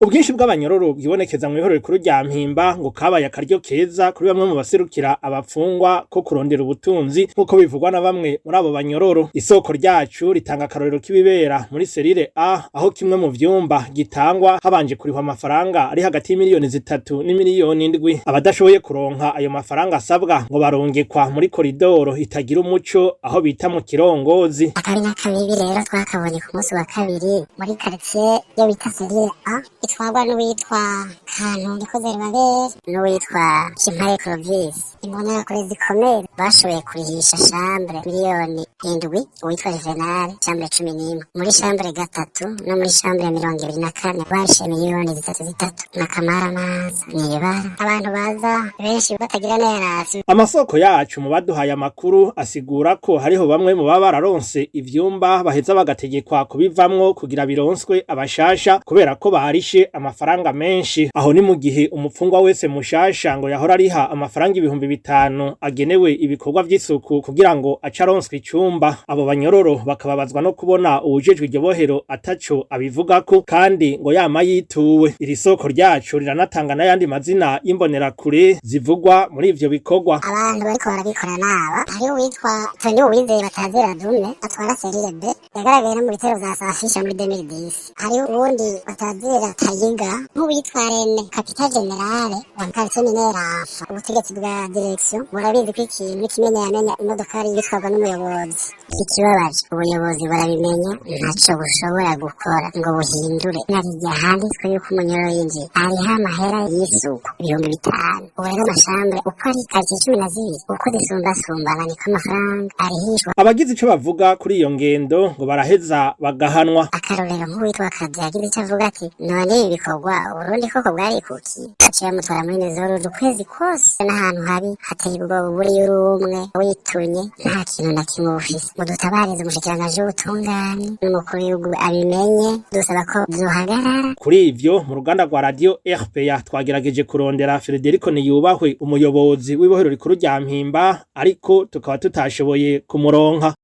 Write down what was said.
Ubwinshi bw'abanyororo bwibonekeza mw'ihorero rikuru rya Mpimba ngo kabaye akaryo keza kuri bamwe mu baserukira abapfungwa ko kurondera ubutunzi nk'uko bivugwa na bamwe muri abo banyororo. Isoko ryacu ritanga akarorero k'ibibera muri serire A, aho kimwe mu vyumba gitangwa habanje kurihwa amafaranga ari hagati y'imiliyoni 3 n'imiliyoni 7. Abadashoboye kuronka ayo mafaranga asabwa ngo barongekwa muri koridoro itagira umuco aho bita mu kirongozi. Akanya kabibi rero twakabonye ku munsi wa kabiri muri quartier yo bita serire A, itwagwa n'uwitwa 𝐾𝐦𝐦𝐿𝐴 n'uwitwa 𝐻𝐴 imbonakure zikomeye bashoboye kurihisha chambre miliyoni 7, uwitwa Juvenal chambre 11 muri chambre gatatu no muri chambre 24 bashe miliyoni 3 na kamara maza nibara abantu baza benshi batagira nerazi. Amasoko yacu mu baduhaye amakuru asigura ko hariho bamwe mu baba bararonse ivyumba baheza bagategekwa kubivamwo kugira bironswe abashasha kubera ko barishe amafaranga menshi. Aho ni mu gihe umupfungwa wese mushasha ngo yahora ariha amafaranga 5,000 agenewe ibikorwa vy'isuku kugira ngo acaronswe icumba. Abo banyororo bakababazwa no kubona uwujejwe iryo bohero ataco abivugako kandi ngo yama yituwe. Iri soko ryacu riranatanga n'ayandi mazina y'imbonerakure zivugwa muri ivyo bikorwa. Abantu bariko barabikora naba hari uwitwa 𝐤𝐦𝐻𝐴𝐻𝐿𝐴 atwara serire B yagaragaye mu bitero vya Safisha muri 2010. Hari uwundi 𝐤𝐻𝐴𝐻𝐿𝐴 nk'uwitwa Rene Capitaine General wa quartier Minerafa. Ubutegetsi bwa direction burabizi ko ikintu kimenya yamenya imodokari yitwaga n'umuyobozi. Ikibabaje ubuyobozi barabimenya ntaco bushobora gukora ngo buhindure narijya handitswe yuko umunyoro yinjiye ariho amahera y'isuku 5,000. Ubu rero amashambre uko ari quartier 12 uko zisumbasumbana niko amafaranga arihishwa. Abagize ico bavuga kuri iyo ngendo ngo baraheza bagahanwa. Akarorero nk'uwitwa Kazi yagize ico avuga ati none ibi bikorwa Uburundi koko bwari kuki aciye amutwara muri nezoro ukwezi kose n'ahantu habi hateye ubwoba buri y'urumwe witunye nta kintu na kimwe ufise. Mudutabarize umushikiranganji w'ubutungane n'umukuru w'igihugu abimenye dusaba ko vyohagarara. Kuri ivyo mu ruganda rwa radio RPA twagerageje kurondera Frederico Niyubahwe umuyobozi w'ibohero rikuru rya Mpimba ariko tukaba tutashoboye kumuronka.